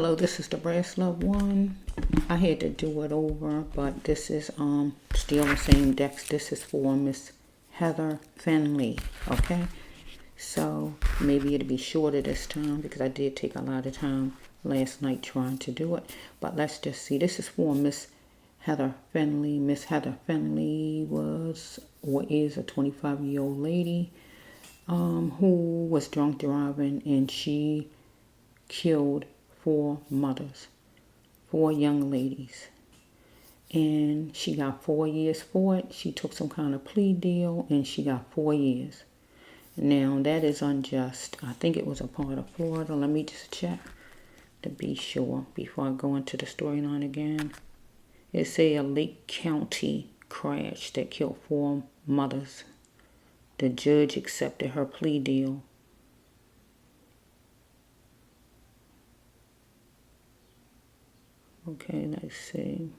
Hello, this is the bracelet one. I had to do it over, but this is still the same decks. This is for Miss Heather Finley, okay? So maybe it'll be shorter this time because I did take a lot of time last night trying to do it. But let's just see. This is for Miss Heather Finley. Miss Heather Finley was or is a 25-year-old lady who was drunk driving, and she killed 4 mothers, 4 young ladies. And she got 4 years for it. She took some kind of plea deal and she got 4 years. Now that is unjust. I think it was a part of Florida. Let me just check to be sure before I go into the storyline again. It's a Lake County crash that killed 4 mothers. The judge accepted her plea deal. Okay, let's see.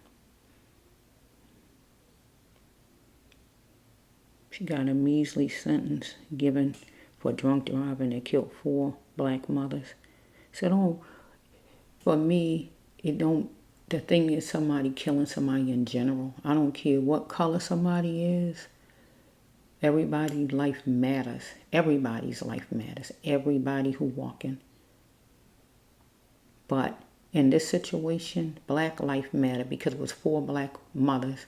She got a measly sentence given for drunk driving that killed 4 black mothers. So for me, the thing is somebody killing somebody in general. I don't care what color somebody is. Everybody's life matters. Everybody's life matters. Everybody who walking. But in this situation, black life mattered because it was 4 black mothers.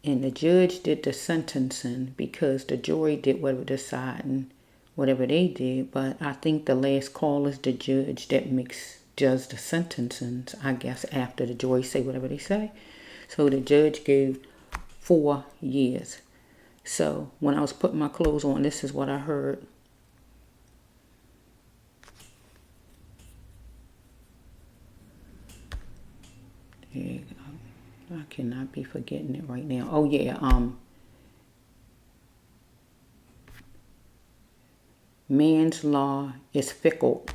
And the judge did the sentencing because the jury did whatever deciding, whatever they did. But I think the last call is the judge that does the sentencing, I guess, after the jury say whatever they say. So the judge gave 4 years. So when I was putting my clothes on, this is what I heard. Yeah, I cannot be forgetting it right now. Oh yeah, man's law is fickle,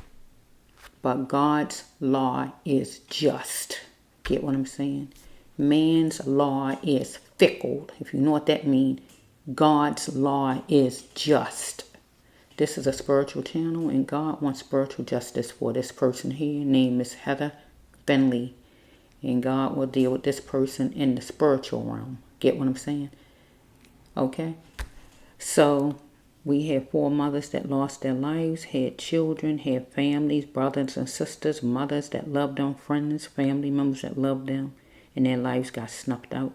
but God's law is just. Get what I'm saying? Man's law is fickle. If you know what that means, God's law is just. This is a spiritual channel, and God wants spiritual justice for this person here named Ms. Heather Finley. And God will deal with this person in the spiritual realm. Get what I'm saying? Okay? So we had 4 mothers that lost their lives, had children, had families, brothers and sisters, mothers that loved them, friends, family members that loved them, and their lives got snuffed out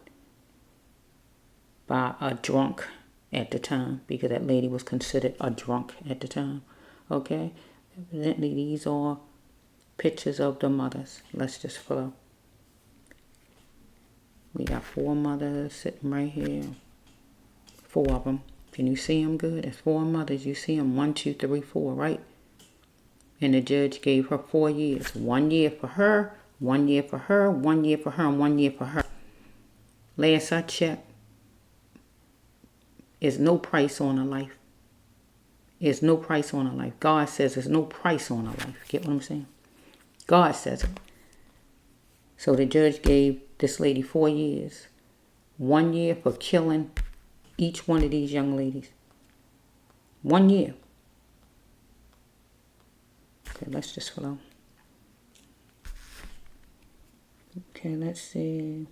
by a drunk at the time, because that lady was considered a drunk at the time. Okay? Evidently, these are pictures of the mothers. Let's just flow. We got 4 mothers sitting right here. 4 of them. Can you see them good? There's 4 mothers. You see them 1, 2, 3, 4, right? And the judge gave her 4 years. 1 year for her, 1 year for her, 1 year for her, and 1 year for her. Last I checked, there's no price on a life. There's no price on a life. God says there's no price on a life. Get what I'm saying? God says it. So the judge gave this lady 4 years. 1 year for killing each one of these young ladies. 1 year. Okay, let's just flow. Okay, let's see.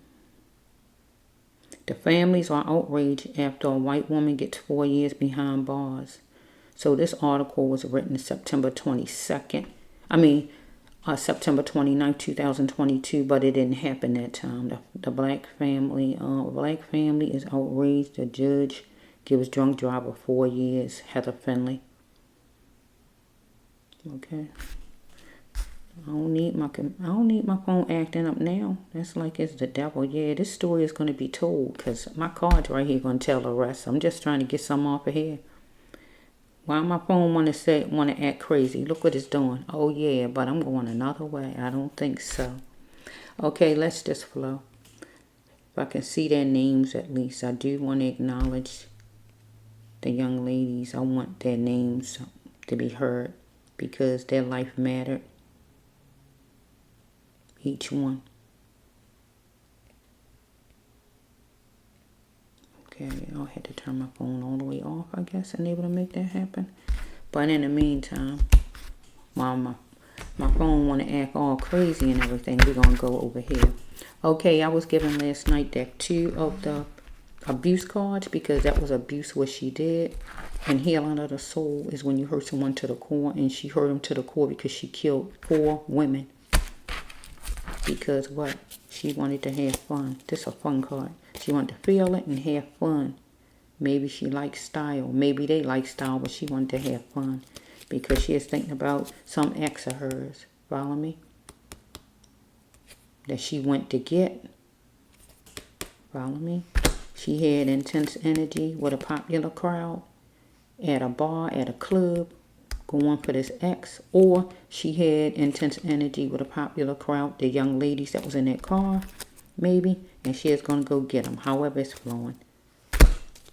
The families are outraged after a white woman gets 4 years behind bars. So this article was written September 22nd. September 29th, 2022, but it didn't happen that time. The black family is outraged. The judge gives drunk driver 4 years. Heather Finley. Okay. I don't need my phone acting up now. That's like it's the devil. Yeah, this story is going to be told because my card's right here going to tell the rest. I'm just trying to get something off of here. Why my phone want to act crazy? Look what it's doing. Oh yeah, but I'm going another way. I don't think so. Okay, let's just flow. If I can see their names at least. I do want to acknowledge the young ladies. I want their names to be heard because their life mattered. Each one. Okay, I had to turn my phone all the way off, I guess, and able to make that happen. But in the meantime, My phone want to act all crazy and everything. We're going to go over here. Okay, I was given last night deck 2 of the abuse cards because that was abuse what she did. And healing of the soul is when you hurt someone to the core, and she hurt them to the core because she killed 4 women. Because what? She wanted to have fun. This is a fun card. She wanted to feel it and have fun. Maybe she likes style. Maybe they like style, but she wanted to have fun. Because she is thinking about some ex of hers. Follow me? That she went to get. Follow me? She had intense energy with a popular crowd. At a bar, at a club. Going for this ex. Or she had intense energy with a popular crowd. The young ladies that was in that car. Maybe. And she is going to go get them. However it's flowing.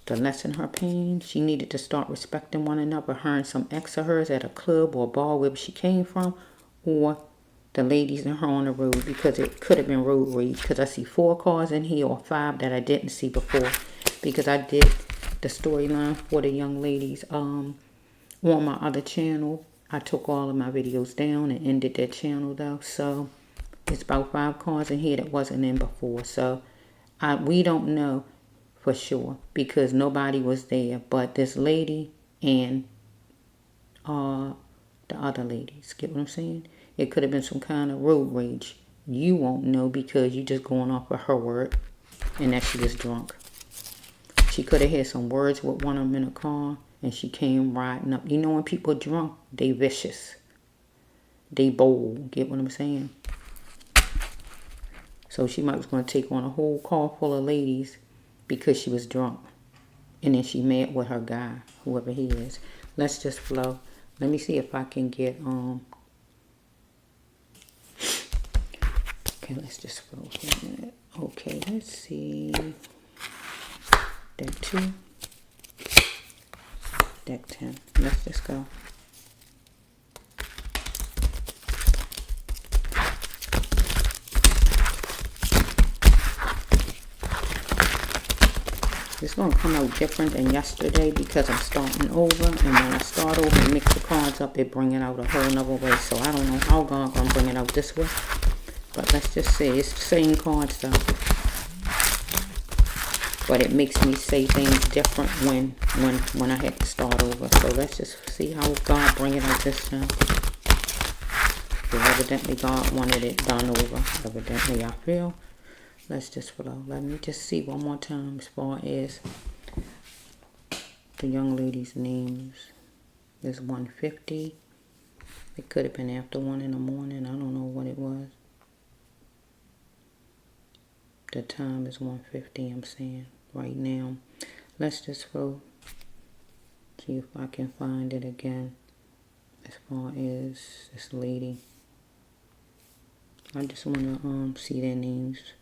To lessen her pain, she needed to start respecting one another. Her and some ex of hers at a club or a bar wherever she came from, or the ladies and her on the road, because it could have been road rage. Because I see 4 cars in here or 5 that I didn't see before, because I did the storyline for the young ladies on my other channel. I took all of my videos down and ended that channel though, so it's about 5 cars in here that wasn't in before. So we don't know for sure because nobody was there but this lady and the other ladies. Get what I'm saying? It could have been some kind of road rage. You won't know because you just going off of her word and that she was drunk. She could have had some words with one of them in a car and she came riding up. You know when people are drunk, they vicious. They bold. Get what I'm saying? So she might was going to take on a whole car full of ladies because she was drunk. And then she met with her guy, whoever he is. Let's just flow. Let me see if I can get, okay, let's just flow for a minute. Okay, let's see. Deck 2. Deck 10. Let's just go. It's going to come out different than yesterday because I'm starting over. And when I start over and mix the cards up, it bring it out a whole nother way. So I don't know how I'm going to bring it out this way. But let's just say it's the same cards though. But it makes me say things different when I have to start over. So let's just see how God bring it out this time. Because evidently God wanted it done over. Evidently I feel. Let's just flow. Let me just see one more time as far as the young lady's names. There's 150. It could have been after 1 in the morning. I don't know what it was. The time is 1:50, I'm saying, right now. Let's just flow. See if I can find it again. As far as this lady. I just want to see their names.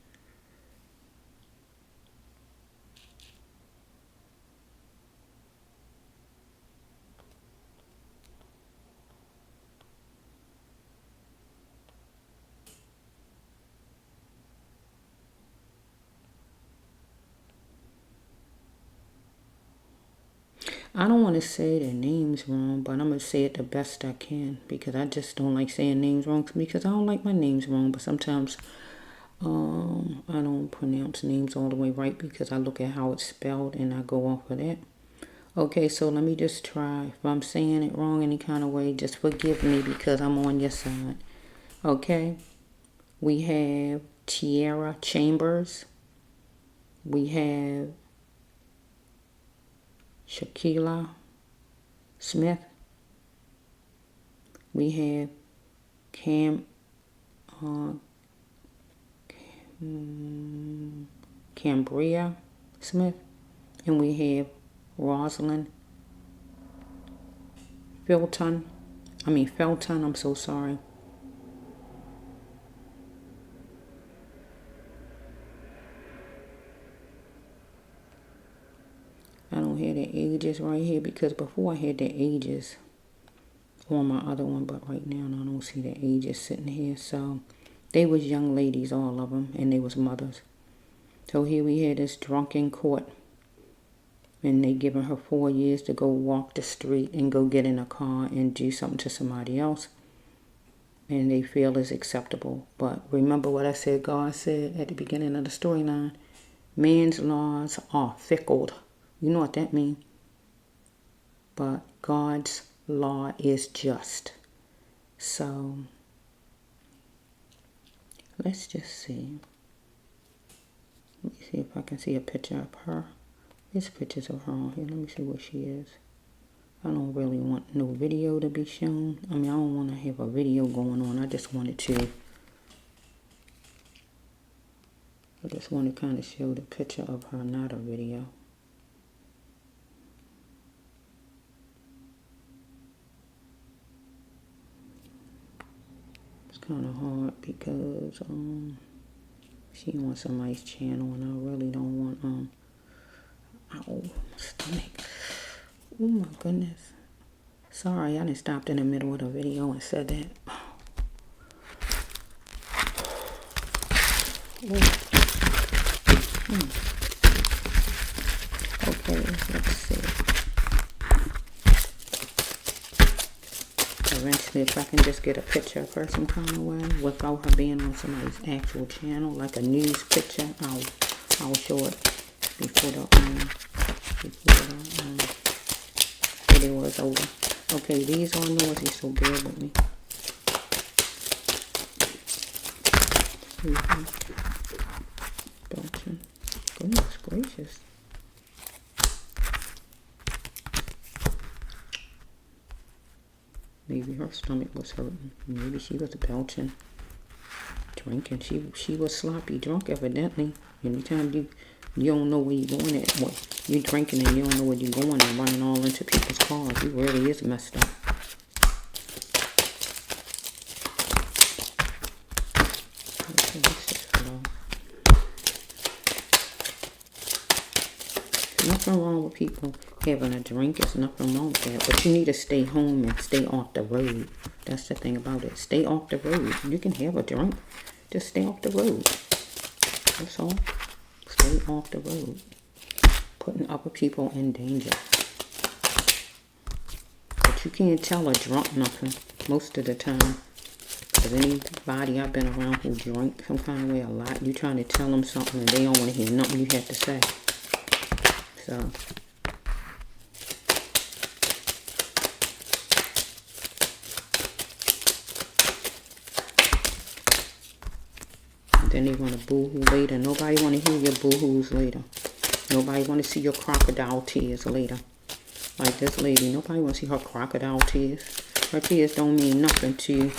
I don't want to say their names wrong, but I'm going to say it the best I can because I just don't like saying names wrong because I don't like my names wrong, but sometimes I don't pronounce names all the way right because I look at how it's spelled and I go off of that. Okay, so let me just try. If I'm saying it wrong any kind of way, just forgive me because I'm on your side. Okay, we have Tierra Chambers. We have Sha'kelia Smith. We have Kambrea Smith. And we have Roslyn Felton. I'm so sorry. I don't have the ages right here because before I had the ages on my other one, but right now I don't see the ages sitting here. So they was young ladies, all of them, and they was mothers. So here we had this drunken court, and they giving her 4 years to go walk the street and go get in a car and do something to somebody else. and they feel is acceptable. But remember what I said, God said at the beginning of the storyline, man's laws are fickle. You know what that means? But God's law is just. So, let's just see. Let me see if I can see a picture of her. There's pictures of her on here. Let me see what she is. I don't really want no video to be shown. I mean, I don't want to have a video going on. I just wanted to kind of show the picture of her, not a video. It's kind of hard because she on somebody's channel, and I really don't want ow, my stomach. Oh my goodness. Sorry, I done stopped in the middle of the video and said that. Okay, let's see. Eventually, if I can just get a picture of her some kind of way without her being on somebody's actual channel, like a news picture, I'll show it before the video is over. Okay, these are noisy, so bear with me. Belching. Goodness gracious. Maybe her stomach was hurting. Maybe she was belching, drinking. She was sloppy drunk, evidently. Anytime you don't know where you're going at, what you're drinking and you don't know where you're going and running all into people's cars, you really is messed up. Okay, let's just follow. Nothing wrong with people having a drink. There's nothing wrong with that. But you need to stay home and stay off the road. That's the thing about it. Stay off the road. You can have a drink. Just stay off the road. That's all. Stay off the road. Putting other people in danger. But you can't tell a drunk nothing most of the time. Because anybody I've been around who drink some kind of way a lot, you trying to tell them something and they don't want to hear nothing you have to say. So, then they want to boo-hoo later. Nobody want to hear your boo-hoos later. Nobody want to see your crocodile tears later. Like this lady, nobody want to see her crocodile tears. Her tears don't mean nothing to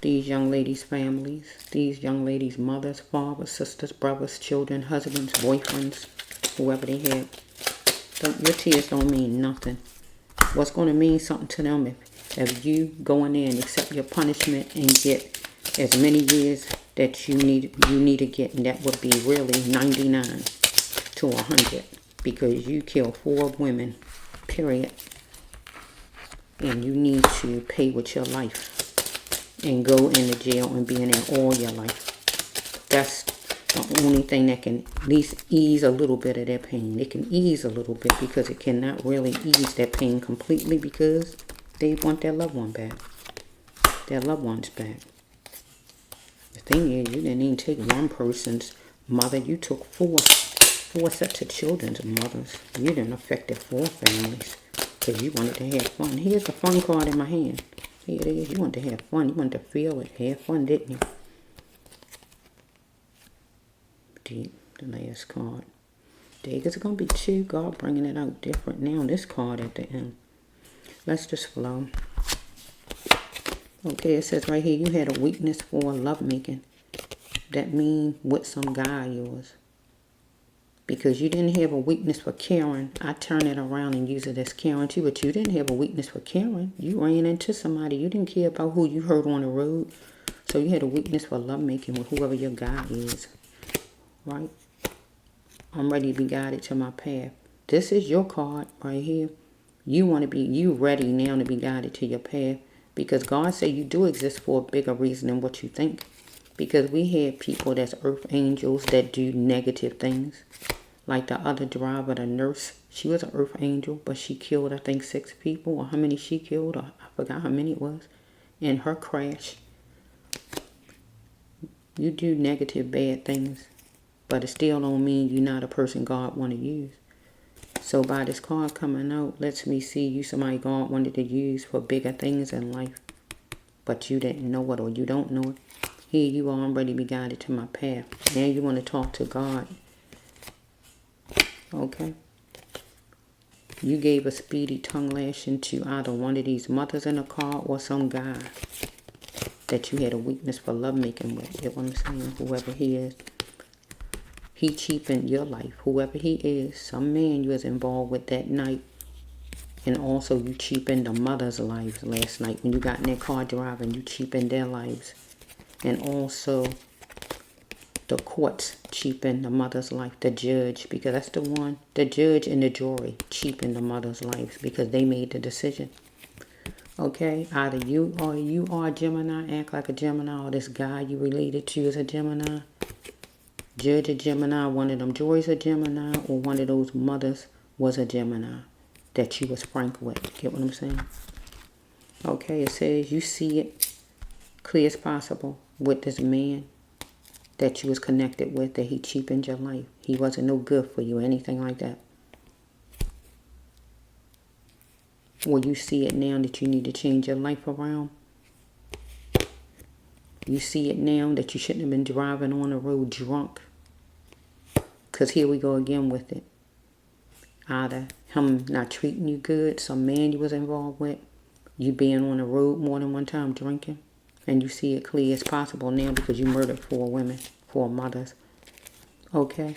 these young ladies' families, these young ladies' mothers, fathers, sisters, brothers, children, husbands, boyfriends, whoever they have. Your tears don't mean nothing. What's going to mean something to them if you go in there and accept your punishment and get as many years that you need to get, and that would be really 99 to 100 because you killed 4 women, period, and you need to pay with your life and go into jail and be in there all your life. That's the only thing that can at least ease a little bit of their pain. It can ease a little bit because it cannot really ease their pain completely because they want their loved one back. Their loved ones back. The thing is, you didn't even take one person's mother. You took four sets of children's mothers. You didn't affect 4 families because you wanted to have fun. Here's the fun card in my hand. Here it is. You wanted to have fun. You wanted to feel it. Have fun, didn't you? Deep, the last card. It's going to be 2. God bringing it out different now. This card at the end. Let's just flow. Okay, it says right here, you had a weakness for lovemaking. That means with some guy of yours. Because you didn't have a weakness for caring. I turn it around and use it as caring too. But you didn't have a weakness for caring. You ran into somebody. You didn't care about who you hurt on the road. So you had a weakness for lovemaking with whoever your guy is. Right? I'm ready to be guided to my path. This is your card right here. You ready now to be guided to your path. Because God said you do exist for a bigger reason than what you think. Because we have people that's earth angels that do negative things. Like the other driver, the nurse. She was an earth angel, but she killed, I think, 6 people. Or how many she killed. Or I forgot how many it was. in her crash. You do negative, bad things, but it still don't mean you're not a person God want to use. So by this card coming out, lets me see you somebody God wanted to use for bigger things in life, but you didn't know it or you don't know it. Here you are already be guided to my path. Now you want to talk to God. Okay? You gave a speedy tongue lashing to either one of these mothers in a car or some guy that you had a weakness for lovemaking with. You know what I'm saying? Whoever he is. He cheapened your life. Whoever he is, some man you was involved with that night. And also you cheapened the mother's lives last night. When you got in that car driving, you cheapened their lives. And also the courts cheapened the mother's life. The judge, because that's the one. The judge and the jury cheapened the mother's lives because they made the decision. Okay? Either you are a Gemini, act like a Gemini, or this guy you related to is a Gemini. Judge a Gemini, one of them juries a Gemini, or one of those mothers was a Gemini that you was frank with. Get what I'm saying? Okay, it says you see it clear as possible with this man that you was connected with, that he cheapened your life. He wasn't no good for you or anything like that. Or you see it now that you need to change your life around. You see it now that you shouldn't have been driving on the road drunk. Because here we go again with it. Either him not treating you good, some man you was involved with, you being on the road more than one time drinking, and you see it clear as possible now because you murdered 4 women, 4 mothers. Okay?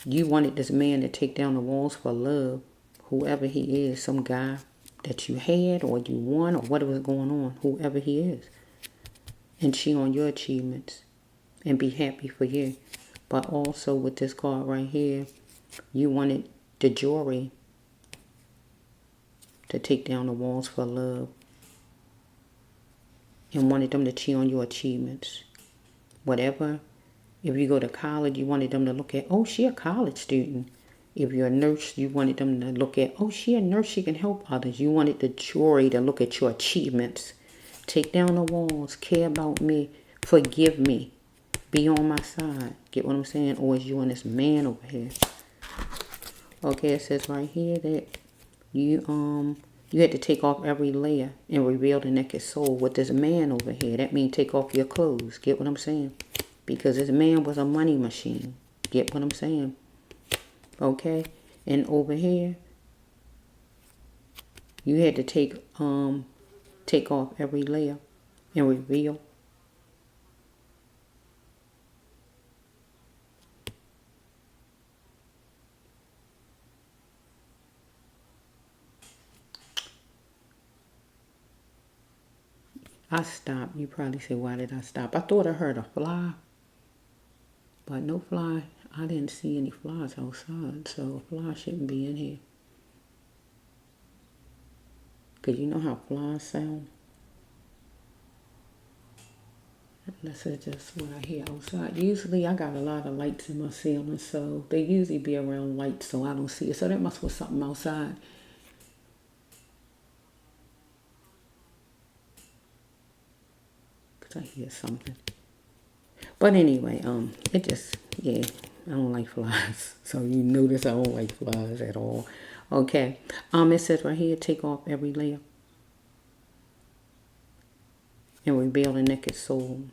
You wanted this man to take down the walls for love, whoever he is, some guy that you had or you won or whatever was going on, whoever he is. And cheat on your achievements and be happy for you. But also with this card right here, you wanted the jury to take down the walls for love and wanted them to cheat on your achievements. Whatever. If you go to college, you wanted them to look at, oh, she a college student. If you're a nurse, you wanted them to look at, oh, she a nurse, she can help others. You wanted the jury to look at your achievements. Take down the walls, care about me, forgive me, be on my side. Get what I'm saying? Or is you and this man over here? Okay, it says right here that you had to take off every layer and reveal the naked soul with this man over here. That means take off your clothes. Get what I'm saying? Because this man was a money machine. Get what I'm saying? Okay? And over here, you had to take off every layer and reveal. I stopped. You probably say, why did I stop? I thought I heard a fly. But no fly. I didn't see any flies outside. So a fly shouldn't be in here. Because you know how flies sound? Unless it's just what I hear outside. Usually I got a lot of lights in my ceiling. So they usually be around lights so I don't see it. So that must be something outside. I hear something. But anyway, it just, yeah, I don't like flies. So you notice I don't like flies at all. Okay. It says right here, take off every layer and reveal the naked soul.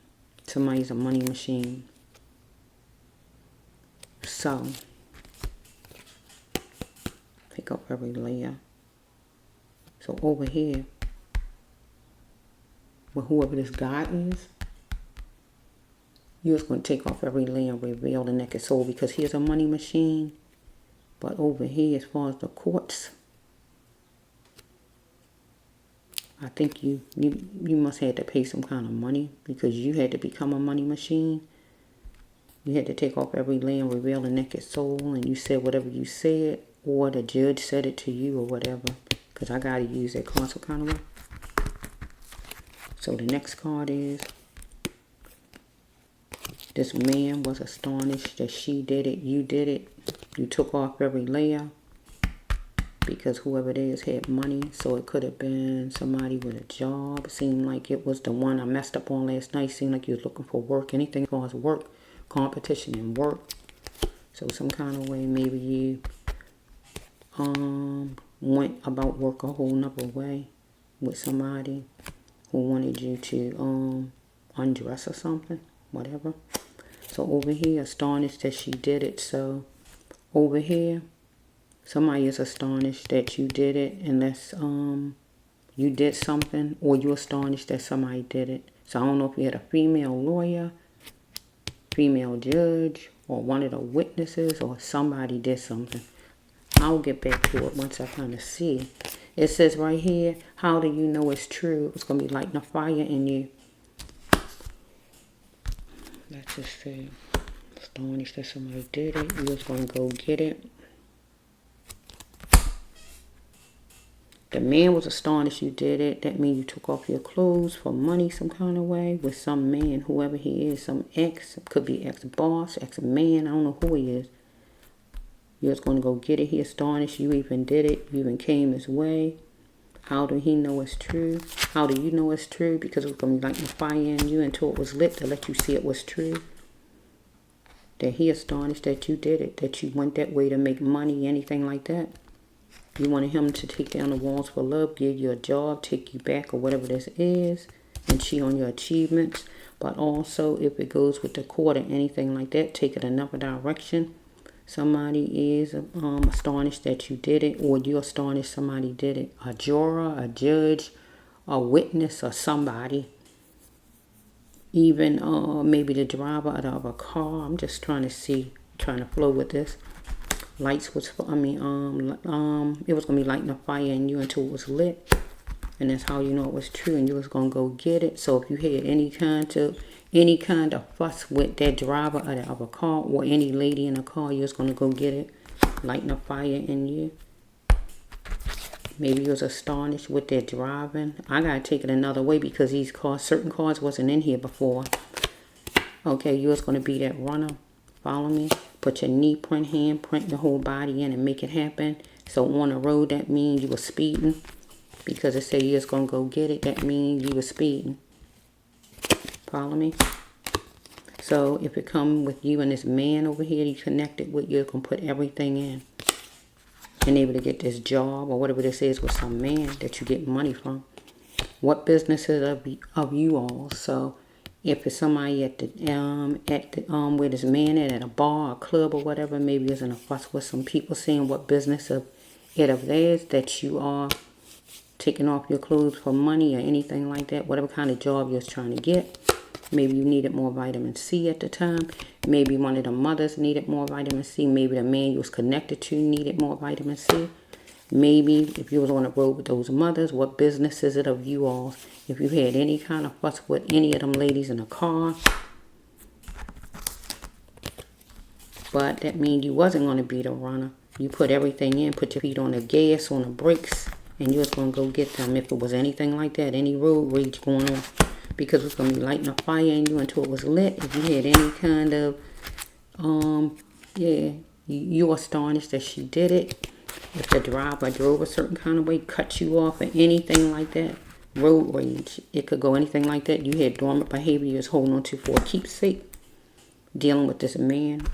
Somebody's a money machine. So, take off every layer. So over here, with whoever this God is, you're just going to take off every layer and reveal the naked soul because he's a money machine. But over here, as far as the courts, I think you must have to pay some kind of money because you had to become a money machine. You had to take off every layer and reveal the naked soul, and you said whatever you said, or the judge said it to you or whatever, because I got to use that card some kind of way. So the next card is, this man was astonished that she did it, you did it. You took off every layer because whoever it is had money. So it could have been somebody with a job. It seemed like it was the one I messed up on last night. It seemed like you was looking for work, anything as far as work, competition and work. So some kind of way maybe you went about work a whole nother way with somebody who wanted you to undress or something, whatever. So over here, astonished that she did it. So over here, somebody is astonished that you did it, unless you did something, or you're astonished that somebody did it. So I don't know if you had a female lawyer, female judge, or one of the witnesses, or somebody did something. I'll get back to it once I kind of see. It says right here, how do you know it's true? It's going to be lighting a fire in you. Let's just say, astonished that somebody did it. You was going to go get it. The man was astonished you did it. That means you took off your clothes for money some kind of way with some man, whoever he is, some ex. Could be ex-boss, ex-man. I don't know who he is. You was going to go get it. He astonished you even did it. You even came his way. How do he know it's true? How do you know it's true? Because it was going to be lighting a fire in you until it was lit to let you see it was true. That he astonished that you did it. That you went that way to make money, anything like that. You wanted him to take down the walls for love, give you a job, take you back, or whatever this is, and cheat on your achievements. But also, if it goes with the court or anything like that, take it another direction. Somebody is astonished that you did it, or you're astonished somebody did it. A juror, a judge, a witness, or somebody. Even maybe the driver of a car. I'm just trying to see, trying to flow with this. Lights was, it was going to be lighting a fire in you until it was lit. And that's how you know it was true, and you was going to go get it. So if you had any kind of fuss with that driver of a car, or any lady in a car, you was going to go get it, lighting a fire in you. Maybe you was astonished with their driving. I got to take it another way because these cars, certain cars wasn't in here before. Okay, you was going to be that runner. Follow me? Put your knee print, hand print, your whole body in and make it happen. So on the road, that means you were speeding. Because it said you was going to go get it, that means you were speeding. Follow me? So if it come with you and this man over here you connected with, you're going to put everything in. And able to get this job or whatever this is with some man that you get money from. What business is of you all? So if it's somebody at the where this man at a bar, a club or whatever, maybe there's in a fuss with some people, seeing what business of theirs that you are taking off your clothes for money or anything like that, whatever kind of job you're trying to get. Maybe you needed more vitamin C at the time. Maybe one of the mothers needed more vitamin C. Maybe the man you was connected to needed more vitamin C. Maybe if you was on the road with those mothers, what business is it of you all? If you had any kind of fuss with any of them ladies in a car. But that means you wasn't going to be the runner. You put everything in, put your feet on the gas, on the brakes, and you was going to go get them. If it was anything like that, any road rage going on. Because it's going to be lighting a fire in you until it was lit. If you had any kind of, you were astonished that she did it. If the driver drove a certain kind of way, cut you off or anything like that. Road rage. It could go anything like that. You had dormant behavior you was holding on to for a keepsake. Dealing with this man.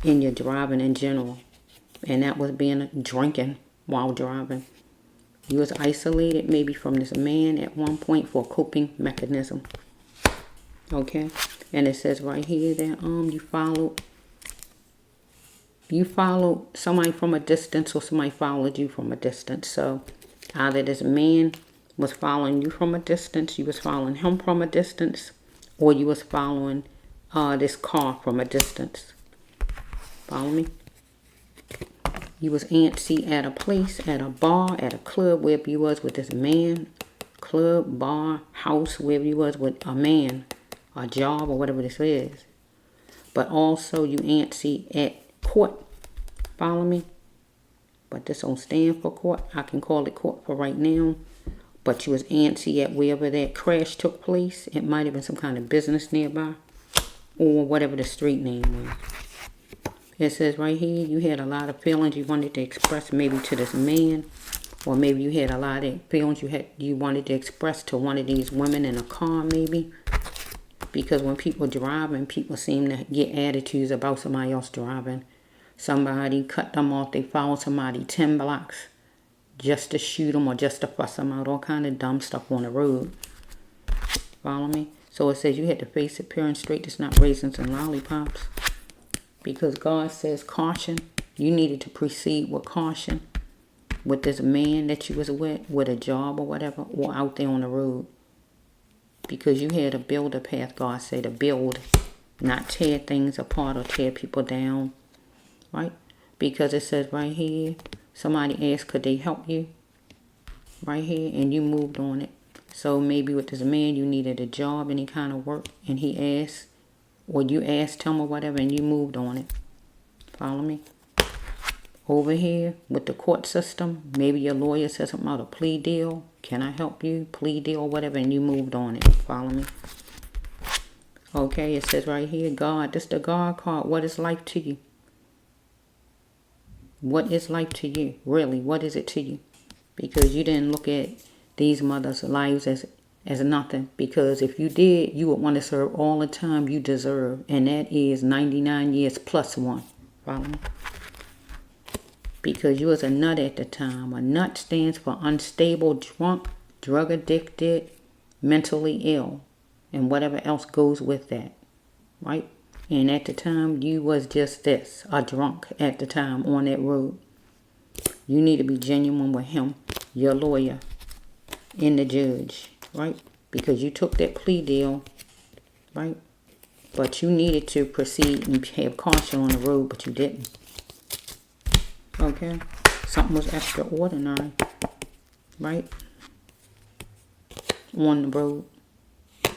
In your driving in general. And that was being drinking while driving. You was isolated maybe from this man at one point for a coping mechanism. Okay? And it says right here that you followed somebody from a distance or somebody followed you from a distance. So either this man was following you from a distance, you was following him from a distance, or you was following this car from a distance. Follow me? You was antsy at a place, at a bar, at a club, wherever you was with this man. Club, bar, house, wherever you was with a man. A job or whatever this is. But also you antsy at court. Follow me? But this don't stand for court. I can call it court for right now. But you was antsy at wherever that crash took place. It might have been some kind of business nearby. Or whatever the street name was. It says right here, you had a lot of feelings you wanted to express maybe to this man. Or maybe you had a lot of feelings you wanted to express to one of these women in a car maybe. Because when people driving, people seem to get attitudes about somebody else driving. Somebody cut them off, they follow somebody 10 blocks just to shoot them or just to fuss them out. All kind of dumb stuff on the road. Follow me? So it says you had to face it pure and straight. It's not raisins and lollipops. Because God says caution. You needed to proceed with caution. With this man that you was with a job or whatever, or out there on the road. Because you had to build a path, God said, to build, not tear things apart or tear people down, right? Because it says right here, somebody asked, could they help you? Right here, and you moved on it. So maybe with this man, you needed a job, any kind of work, and he asked, or you asked him or whatever, and you moved on it. Follow me? Over here, with the court system, maybe your lawyer said something about a plea deal. Can I help you? Plea deal or whatever, and you moved on it. Follow me? Okay, it says right here, God. This is the God card. What is life to you? What is life to you? Really, what is it to you? Because you didn't look at these mothers' lives as nothing. Because if you did, you would want to serve all the time you deserve. And that is 99 years plus 1. Follow me? Because you was a nut at the time. A nut stands for unstable, drunk, drug addicted, mentally ill, and whatever else goes with that, right? And at the time, you was just this, a drunk at the time on that road. You need to be genuine with him, your lawyer, and the judge, right? Because you took that plea deal, right? But you needed to proceed and have caution on the road, but you didn't. Okay, something was extraordinary, right, on the road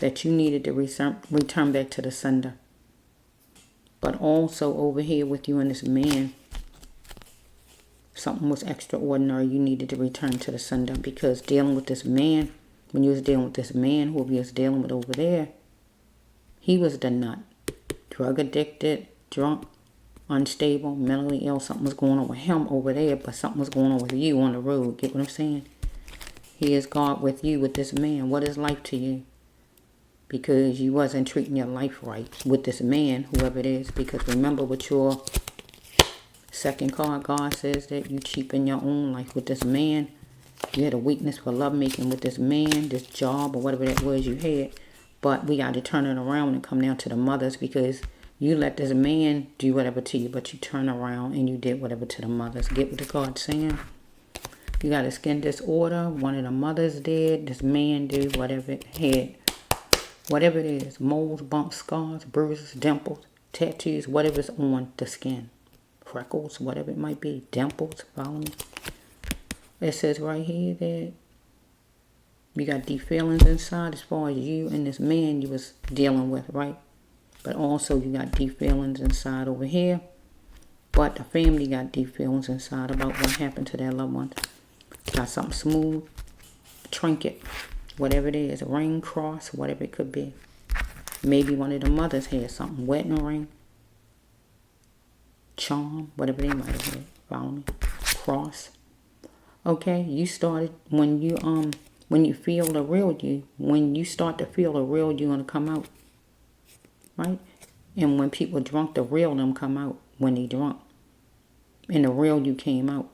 that you needed to return back to the sender. But also over here with you and this man, something was extraordinary. You needed to return to the sender because dealing with this man, when you was dealing with this man, who you was dealing with over there, he was the nut, drug addicted, drunk, unstable, mentally ill. Something was going on with him over there, but something was going on with you on the road. Get what I'm saying? He is God with you, with this man. What is life to you? Because you wasn't treating your life right with this man, whoever it is. Because remember with your second card, God says that you cheapen your own life with this man. You had a weakness for lovemaking with this man, this job, or whatever that was you had. But we got to turn it around and come down to the mothers, because you let this man do whatever to you, but you turn around and you did whatever to the mothers. Get what the card's saying? You got a skin disorder. One of the mothers did. This man did whatever it had. Whatever it is. Moles, bumps, scars, bruises, dimples, tattoos, whatever's on the skin. Freckles, whatever it might be. Dimples, follow me? It says right here that you got deep feelings inside as far as you and this man you was dealing with, right? But also you got deep feelings inside over here. But the family got deep feelings inside about what happened to their loved ones. Got something smooth, trinket, whatever it is, a ring, cross, whatever it could be. Maybe one of the mothers had something, wedding ring, charm, whatever they might have had. Follow me? Cross. Okay, you started when you feel the real you, when you start to feel the real you gonna come out. Right? And when people drunk, the real them come out when they drunk. And the real you came out.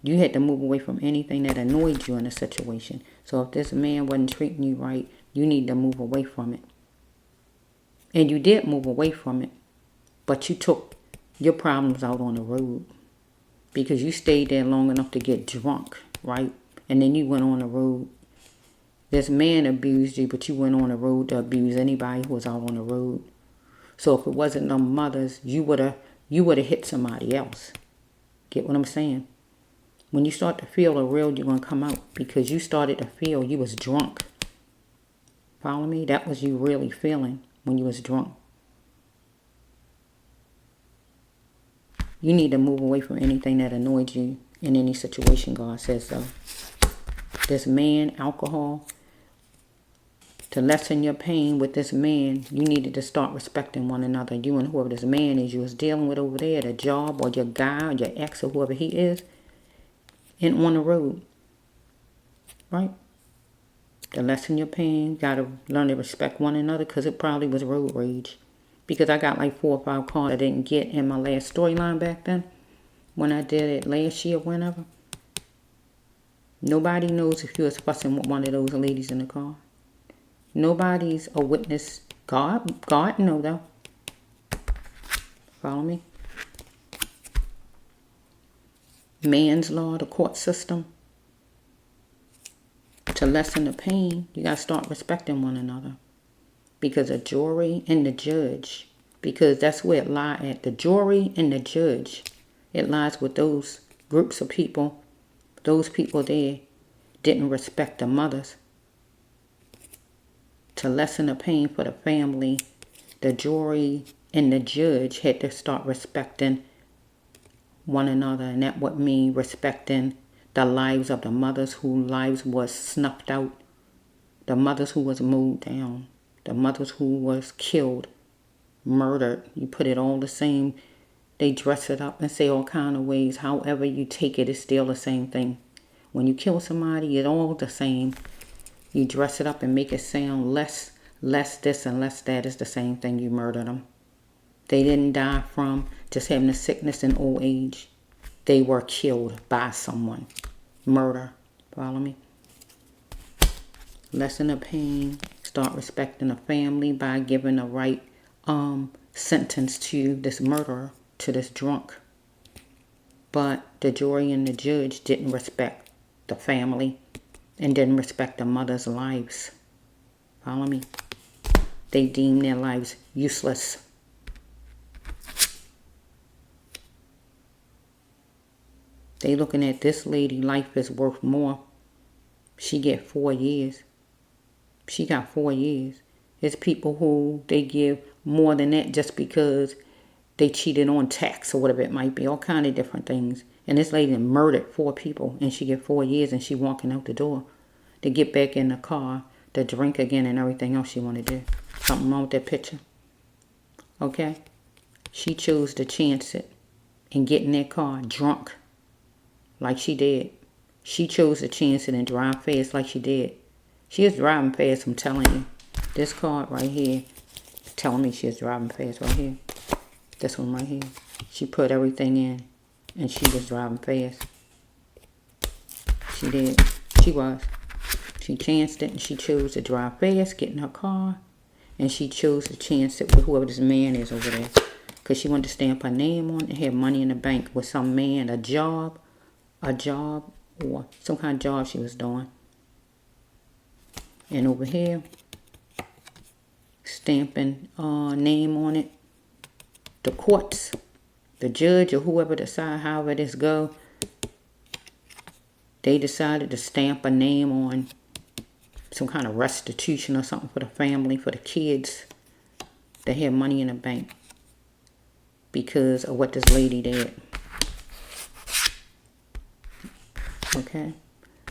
You had to move away from anything that annoyed you in a situation. So if this man wasn't treating you right, you need to move away from it. And you did move away from it. But you took your problems out on the road. Because you stayed there long enough to get drunk, right? And then you went on the road. This man abused you, but you went on the road to abuse anybody who was out on the road. So if it wasn't them mothers, you would have hit somebody else. Get what I'm saying? When you start to feel the real, you're going to come out. Because you started to feel you was drunk. Follow me? That was you really feeling when you was drunk. You need to move away from anything that annoyed you in any situation, God says so. This man, alcohol, To lessen your pain with this man, you needed to start respecting one another. You and whoever this man is you was dealing with over there at a job, or your guy or your ex or whoever he is, and on the road. Right? To lessen your pain, you got to learn to respect one another, because it probably was road rage. Because I got like 4 or 5 cards I didn't get in my last storyline back then, when I did it last year, whenever. Nobody knows if you was fussing with one of those ladies in the car. Nobody's a witness. God know though. Follow me? Man's law, the court system. To lessen the pain, you got to start respecting one another. Because the jury and the judge, because that's where it lies at. The jury and the judge. It lies with those groups of people. Those people there didn't respect the mothers. To lessen the pain for the family, the jury and the judge had to start respecting one another. And that would mean respecting the lives of the mothers whose lives was snuffed out. The mothers who was mowed down. The mothers who was killed, murdered. You put it all the same. They dress it up and say all kind of ways. However you take it, it's still the same thing. When you kill somebody, it's all the same. You dress it up and make it sound less this and less that. Is the same thing. You murdered them. They didn't die from just having a sickness in old age. They were killed by someone. Murder. Follow me? Lessen the pain. Start respecting the family by giving the right sentence to this murderer, to this drunk. But the jury and the judge didn't respect the family and didn't respect the mother's lives. Follow me? They deemed their lives useless. They looking at this lady, life is worth more. She get 4 years. She got 4 years. There's people who they give more than that just because they cheated on tax or whatever it might be. All kind of different things. And this lady murdered 4 people and she get 4 years and she walking out the door to get back in the car, to drink again and everything else she want to do. Something wrong with that picture. Okay? She chose to chance it and get in that car drunk like she did. She chose to chance it and drive fast like she did. She is driving fast, I'm telling you. This card right here is telling me she is driving fast right here. This one right here. She put everything in and she was driving fast. She did. She was. She chanced it and she chose to drive fast, get in her car, and she chose to chance it with whoever this man is over there. Because she wanted to stamp her name on it and have money in the bank with some man, a job, or some kind of job she was doing. And over here, stamping name on it. The courts, the judge or whoever decide however this go, they decided to stamp a name on some kind of restitution or something for the family, for the kids that had money in the bank because of what this lady did. Okay,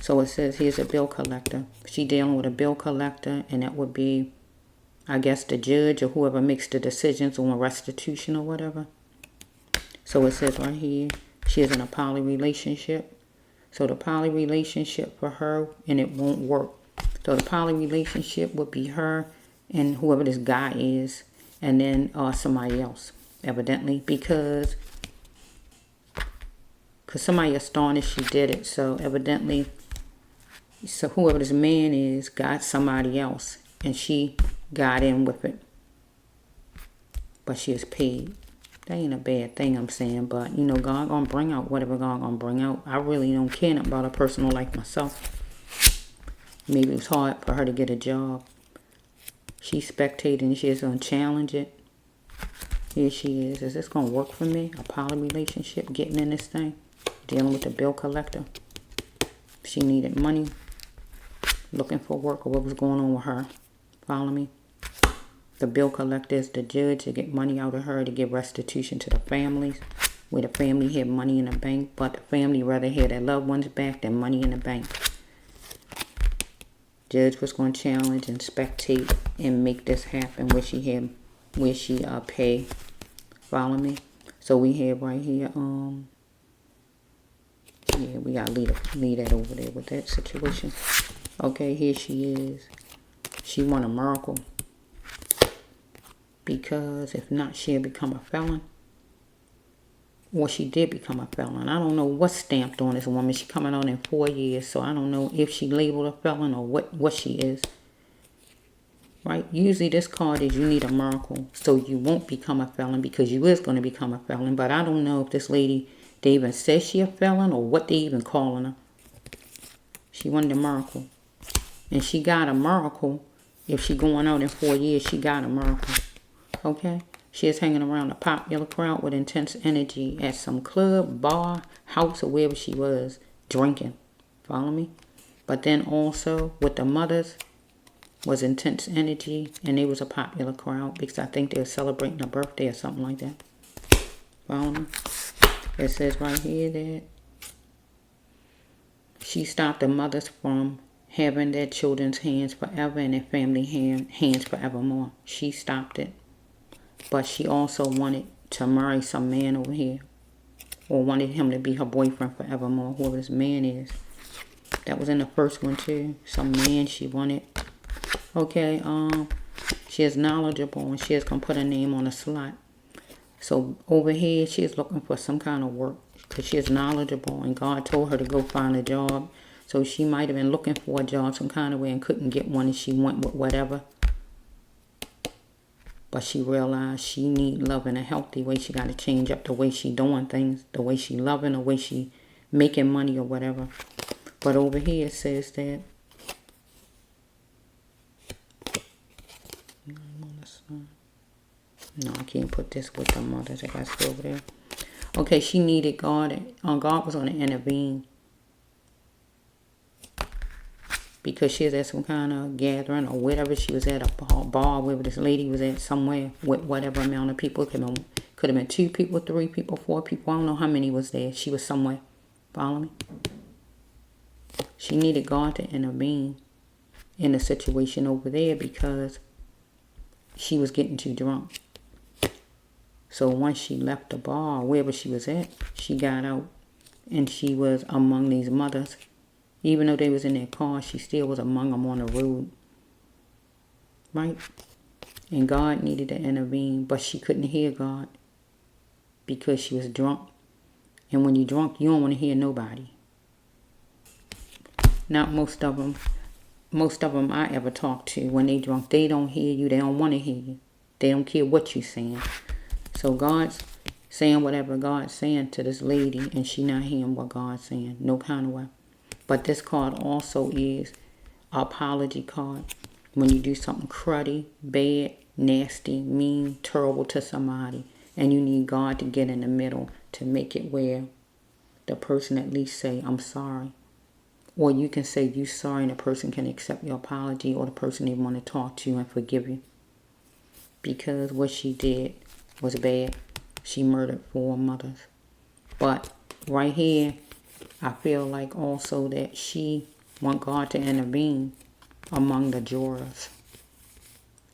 so it says here's a bill collector. She dealing with a bill collector, and that would be, I guess, the judge or whoever makes the decisions on restitution or whatever. So it says right here, she is in a poly relationship. So the poly relationship for her, and it won't work. So the poly relationship would be her and whoever this guy is, and then somebody else, evidently, because somebody astonished she did it. So evidently, so whoever this man is got somebody else, and she got in with it. But she is paid. That ain't a bad thing, I'm saying. But, you know, God gonna bring out whatever God gonna bring out. I really don't care about a personal life myself. Maybe it was hard for her to get a job. She's spectating. She's gonna challenge it. Here she is. Is this gonna work for me? A poly relationship, getting in this thing, dealing with the bill collector. She needed money, looking for work, or what was going on with her. Follow me? The bill collector is the judge to get money out of her to give restitution to the families, where the family had money in the bank, but the family rather had their loved ones back than money in the bank. Judge was going to challenge and spectate and make this happen where she pay. Follow me? So we have right here, yeah, we gotta leave that over there with that situation. Okay, here she is. She want a miracle. Because if not, she'll become a felon. Or she did become a felon. I don't know what's stamped on this woman. She coming on in 4 years. So I don't know if she labeled a felon or what she is. Right? Usually this card is you need a miracle. So you won't become a felon because you is going to become a felon. But I don't know if this lady, they even say she a felon or what they even calling her. She wanted a miracle. And she got a miracle. If she going out in 4 years, she got a miracle. Okay? She is hanging around a popular crowd with intense energy at some club, bar, house, or wherever she was, drinking. Follow me? But then also, with the mothers, was intense energy, and it was a popular crowd because I think they were celebrating a birthday or something like that. Follow me? It says right here that she stopped the mothers from having their children's hands forever and their family hands forevermore. She stopped it. But she also wanted to marry some man over here. Or wanted him to be her boyfriend forevermore. Whoever this man is. That was in the first one too. Some man she wanted. Okay, she is knowledgeable and she is going to put her name on a slot. So over here she is looking for some kind of work. Because she is knowledgeable and God told her to go find a job. So she might have been looking for a job some kind of way and couldn't get one and she went with whatever. But she realized she need love in a healthy way. She got to change up the way she doing things. The way she loving, the way she making money or whatever. But over here it says that. No, I can't put this with the mothers. I got to stay over there. Okay, she needed God. God was going to intervene. Because she was at some kind of gathering or whatever she was at, a bar, wherever this lady was at, somewhere with whatever amount of people. Could have been 2 people, 3 people, 4 people. I don't know how many was there. She was somewhere. Follow me? She needed God to intervene in the situation over there because she was getting too drunk. So once she left the bar, wherever she was at, she got out and she was among these mothers. Even though they was in their car, she still was among them on the road. Right? And God needed to intervene, but she couldn't hear God because she was drunk. And when you're drunk, you don't want to hear nobody. Not most of them. Most of them I ever talk to, when they drunk, they don't hear you. They don't want to hear you. They don't care what you're saying. So God's saying whatever God's saying to this lady, and she not hearing what God's saying. No kind of way. But this card also is an apology card. When you do something cruddy, bad, nasty, mean, terrible to somebody, and you need God to get in the middle to make it where the person at least say, I'm sorry. Or you can say you sorry and the person can accept your apology, or the person even want to talk to you and forgive you. Because what she did was bad. She murdered 4 mothers. But right here, I feel like also that she want God to intervene among the jurors.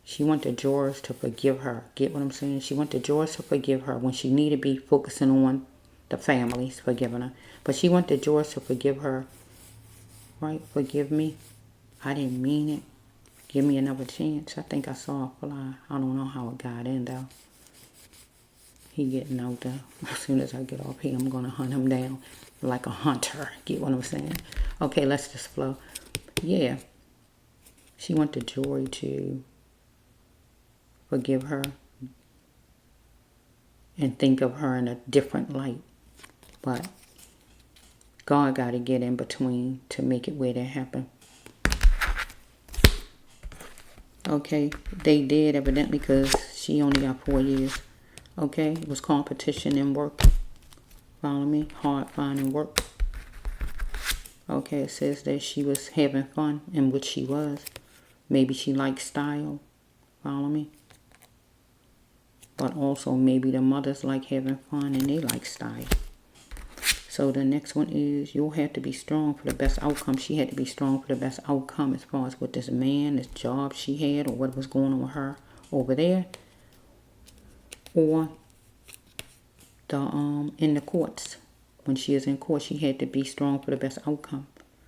She want the jurors to forgive her. Get what I'm saying? She want the jurors to forgive her when she need to be focusing on the families forgiving her. But she want the jurors to forgive her. Right? Forgive me. I didn't mean it. Give me another chance. I think I saw a fly. I don't know how it got in though. He getting out there. As soon as I get off here, I'm going to hunt him down like a hunter. Get what I'm saying? Okay, let's just flow. Yeah. She want the jury to forgive her and think of her in a different light. But God got to get in between to make it where that happen. Okay, they did evidently because she only got 4 years. Okay, it was competition in work. Follow me? Hard finding work. Okay, it says that she was having fun, in which she was. Maybe she liked style. Follow me? But also maybe the mothers like having fun and they like style. So the next one is, you'll have to be strong for the best outcome. She had to be strong for the best outcome as far as with this man, this job she had, or what was going on with her over there. Or in the courts. When she is in court, she had to be strong for the best outcome.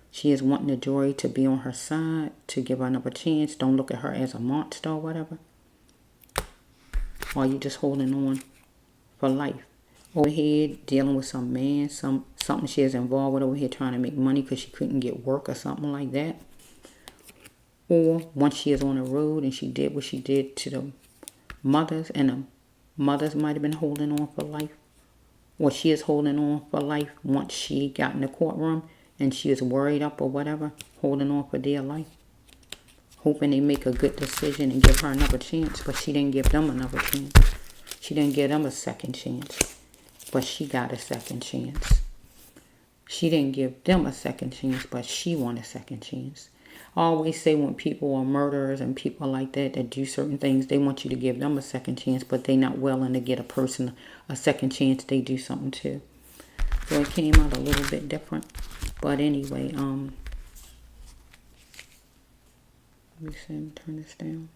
She is wanting the jury to be on her side, to give her another chance. Don't look at her as a monster or whatever. Or are you just holding on for life? Over here, dealing with some man, something she is involved with over here, trying to make money because she couldn't get work or something like that. Or once she is on the road and she did what she did to the mothers, and the mothers might have been holding on for life. Or she is holding on for life once she got in the courtroom and she is worried up or whatever, holding on for dear life. Hoping they make a good decision and give her another chance, but she didn't give them another chance. She didn't give them a second chance, but she got a second chance. She didn't give them a second chance, but she won a second chance. I always say when people are murderers and people like that do certain things, they want you to give them a second chance, but they're not willing to get a person a second chance. They do something too. So it came out a little bit different. But anyway, let me see, let me turn this down.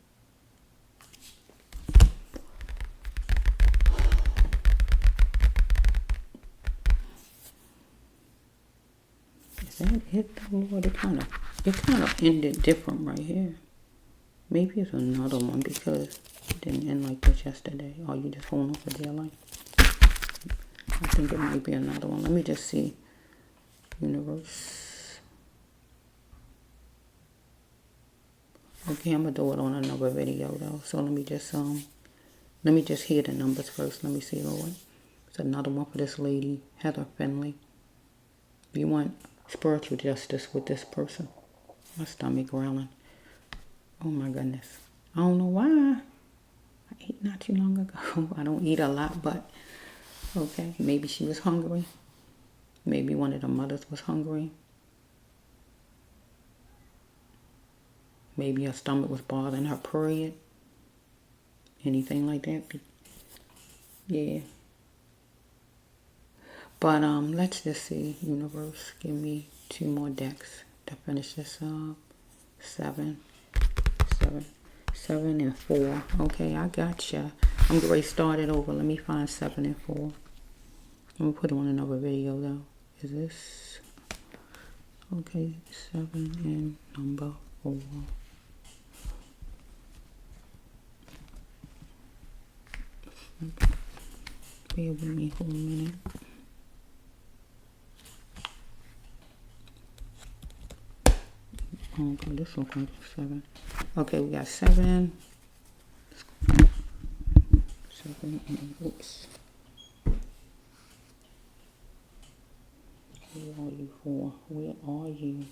Is that it though, Lord? It kind of ended different right here. Maybe it's another one because it didn't end like this yesterday. Or you just holding on for dear life. I think it might be another one. Let me just see. Universe. Okay, I'm gonna do it on another video though. So let me just hear the numbers first. Let me see, Lord. It's another one for this lady, Heather Finley. If you want spiritual justice with this person. My stomach growling. Oh my goodness. I don't know why. I ate not too long ago. I don't eat a lot, but okay. Maybe she was hungry. Maybe one of the mothers was hungry. Maybe her stomach was bothering her period. Anything like that. Yeah. But let's just see. Universe, give me 2 more decks to finish this up. 7 and 4. Okay, I gotcha. I'm going to start it over. Let me find 7 and 4. I'm going to put on another video though. Is this? Okay, 7 and number 4. Okay. Bear with me for a minute. Okay, this looks like 7. Okay, we got 7. 7 and oops. Where are you for? Where are you?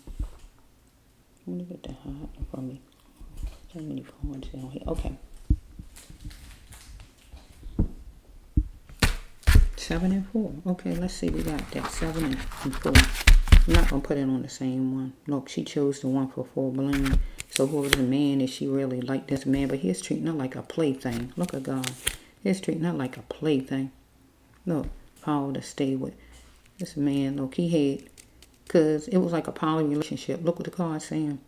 Let me get the hot from me. So many cards down here. Okay. 7 and 4. Okay, let's see. We got that 7 and 4. I'm not going to put it on the same one. Look, she chose the one for 4 bling. So whoever the man is, she really liked this man. But he's treating her like a plaything. Look at God. He's treating her like a plaything. Look, power to stay with this man. Look, he had, because it was like a poly relationship. Look what the card's saying.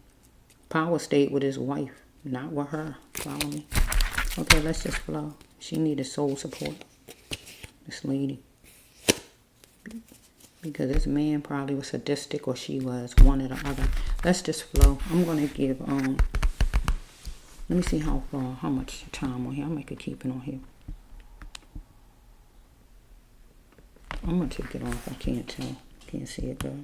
Power stayed with his wife, not with her. Follow me. Okay, let's just flow. She needed soul support. This lady. Because this man probably was sadistic or she was, one or the other. Let's just flow. I'm going to give, let me see how much time on here. I might could keep it on here. I'm going to take it off. I can't tell. Can't see it good.